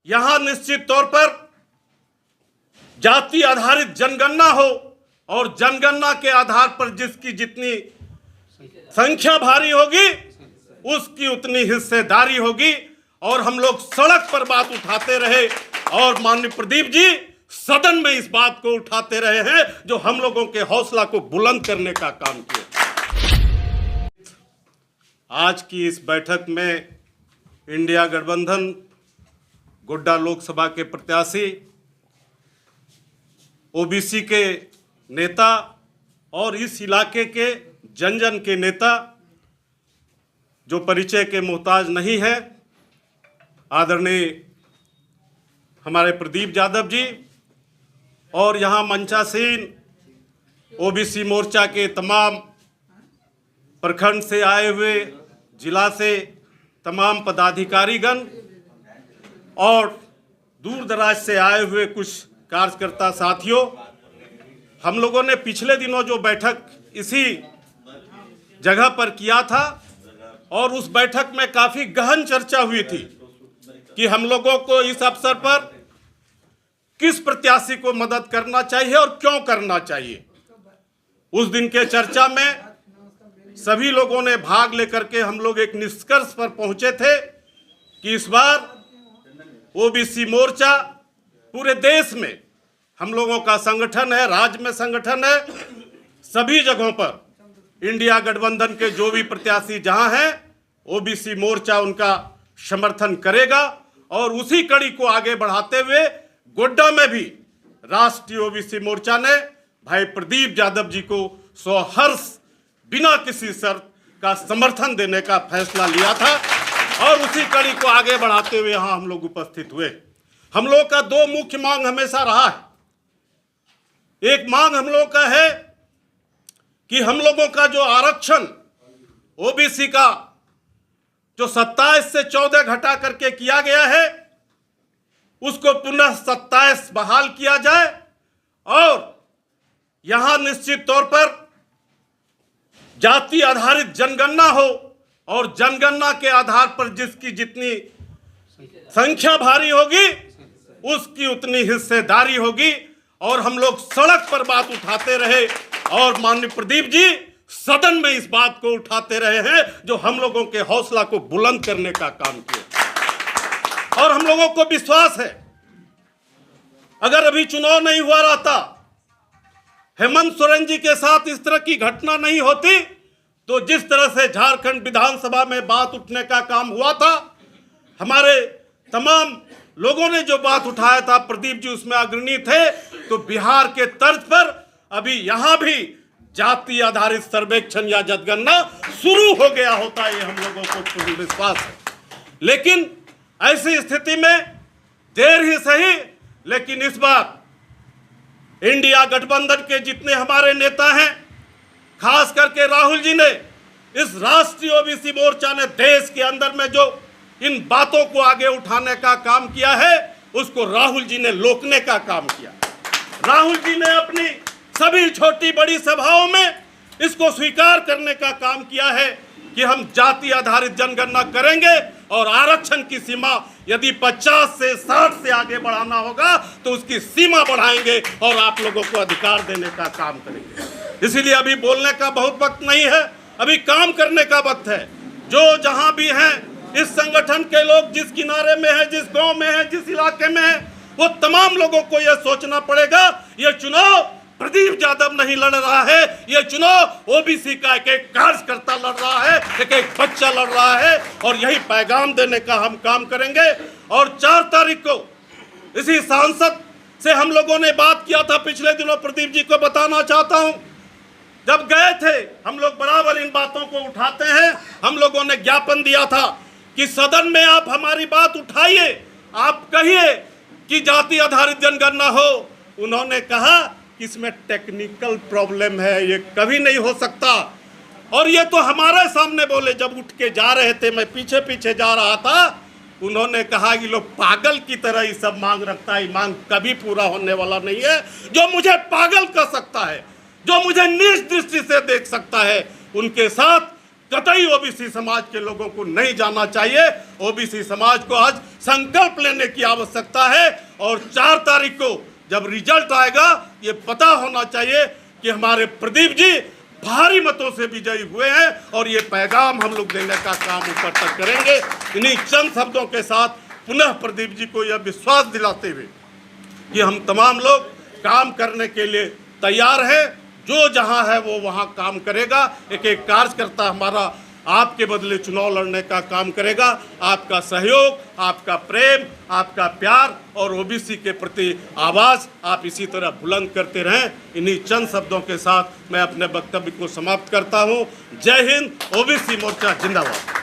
यहां निश्चित तौर पर जाति आधारित जनगणना हो और जनगणना के आधार पर जिसकी जितनी संख्या भारी होगी उसकी उतनी हिस्सेदारी होगी। और हम लोग सड़क पर बात उठाते रहे और माननीय प्रदीप जी सदन में इस बात को उठाते रहे हैं जो हम लोगों के हौसला को बुलंद करने का काम किया। आज की इस बैठक में इंडिया गठबंधन गोड्डा लोकसभा के प्रत्याशी, ओबीसी के नेता और इस इलाके के जन जन के नेता जो परिचय के मोहताज नहीं है, आदरणीय हमारे प्रदीप यादव जी और यहाँ मंचासीन ओबीसी मोर्चा के तमाम प्रखंड से आए हुए, जिला से तमाम पदाधिकारीगण और दूर दराज से आए हुए कुछ कार्यकर्ता साथियों, हम लोगों ने पिछले दिनों जो बैठक इसी जगह पर किया था और उस बैठक में काफ़ी गहन चर्चा हुई थी कि हम लोगों को इस अवसर पर किस प्रत्याशी को मदद करना चाहिए और क्यों करना चाहिए। उस दिन के चर्चा में सभी लोगों ने भाग लेकर के हम लोग एक निष्कर्ष पर पहुंचे थे कि इस बार ओबीसी मोर्चा पूरे देश में हम लोगों का संगठन है, राज्य में संगठन है, सभी जगहों पर इंडिया गठबंधन के जो भी प्रत्याशी जहां हैं ओबीसी मोर्चा उनका समर्थन करेगा। और उसी कड़ी को आगे बढ़ाते हुए गोड्डा में भी राष्ट्रीय ओबीसी मोर्चा ने भाई प्रदीप यादव जी को सहर्ष बिना किसी शर्त का समर्थन देने का फैसला लिया था और उसी कड़ी को आगे बढ़ाते हुए यहाँ हम लोग उपस्थित हुए। हम लोग का दो मुख्य मांग हमेशा रहा है। एक मांग हम लोग का है कि हम लोगों का जो आरक्षण ओबीसी का जो 27 से 14 घटा करके किया गया है उसको पुनः 27 बहाल किया जाए और यहां निश्चित तौर पर जाति आधारित जनगणना हो और जनगणना के आधार पर जिसकी जितनी संख्या भारी होगी उसकी उतनी हिस्सेदारी होगी। और हम लोग सड़क पर बात उठाते रहे और माननीय प्रदीप जी सदन में इस बात को उठाते रहे हैं जो हम लोगों के हौसला को बुलंद करने का काम किया। और हम लोगों को विश्वास है अगर अभी चुनाव नहीं हुआ रहता, हेमंत सोरेन जी के साथ इस तरह की घटना नहीं होती तो जिस तरह से झारखंड विधानसभा में बात उठने का काम हुआ था, हमारे तमाम लोगों ने जो बात उठाया था, प्रदीप जी उसमें अग्रणी थे, तो बिहार के तर्ज पर अभी यहां भी जाति आधारित सर्वेक्षण या जनगणना शुरू हो गया होता, ये हम लोगों को पूर्ण विश्वास है। लेकिन ऐसी स्थिति में देर ही सही, लेकिन इस बार इंडिया गठबंधन के जितने हमारे नेता हैं, खास करके राहुल जी ने, इस राष्ट्रीय ओबीसी मोर्चा ने देश के अंदर में जो इन बातों को आगे उठाने का काम किया है उसको राहुल जी ने रोकने का काम किया। राहुल जी ने अपनी सभी छोटी बड़ी सभाओं में इसको स्वीकार करने का काम किया है कि हम जाति आधारित जनगणना करेंगे और आरक्षण की सीमा यदि 50 से 60 से आगे बढ़ाना होगा तो उसकी सीमा बढ़ाएंगे और आप लोगों को अधिकार देने का काम करेंगे। इसीलिए अभी बोलने का बहुत वक्त नहीं है, अभी काम करने का वक्त है। जो जहां भी हैं इस संगठन के लोग, जिस किनारे में है, जिस गांव में है, जिस इलाके में है, वो तमाम लोगों को यह सोचना पड़ेगा ये चुनाव प्रदीप यादव नहीं लड़ रहा है, ये चुनाव ओबीसी का एक एक कार्यकर्ता लड़ रहा है, एक एक बच्चा लड़ रहा है। और यही पैगाम देने का हम काम करेंगे। और 4 तारीख को इसी सांसद से हम लोगों ने बात किया था पिछले दिनों, प्रदीप जी को बताना चाहता हूं, जब गए थे हम लोग बराबर इन बातों को उठाते हैं, हम लोगों ने ज्ञापन दिया था कि सदन में आप हमारी बात उठाइए, आप कहिए कि जाति आधारित जनगणना हो। उन्होंने कहा कि इसमें टेक्निकल प्रॉब्लम है, ये कभी नहीं हो सकता। और ये तो हमारे सामने बोले, जब उठ के जा रहे थे, मैं पीछे पीछे जा रहा था, उन्होंने कहा कि लोग पागल की तरह ये सब मांग रखता है, मांग कभी पूरा होने वाला नहीं है। जो मुझे पागल कर सकता है, जो मुझे नीच दृष्टि से देख सकता है, उनके साथ कतई ओबीसी समाज के लोगों को नहीं जाना चाहिए। ओबीसी समाज को आज संकल्प लेने की आवश्यकता है और 4 तारीख को जब रिजल्ट आएगा ये पता होना चाहिए कि हमारे प्रदीप जी भारी मतों से विजयी हुए हैं और ये पैगाम हम लोग देने का काम ऊपर तक करेंगे। इन्हीं चंद शब्दों के साथ पुनः प्रदीप जी को यह विश्वास दिलाते हुए कि हम तमाम लोग काम करने के लिए तैयार हैं। जो जहां है वो वहां काम करेगा। एक एक कार्यकर्ता हमारा आपके बदले चुनाव लड़ने का काम करेगा। आपका सहयोग, आपका प्रेम, आपका प्यार और ओबीसी के प्रति आवाज़ आप इसी तरह बुलंद करते रहें। इन्हीं चंद शब्दों के साथ मैं अपने वक्तव्य को समाप्त करता हूं। जय हिंद। ओबीसी मोर्चा जिंदाबाद।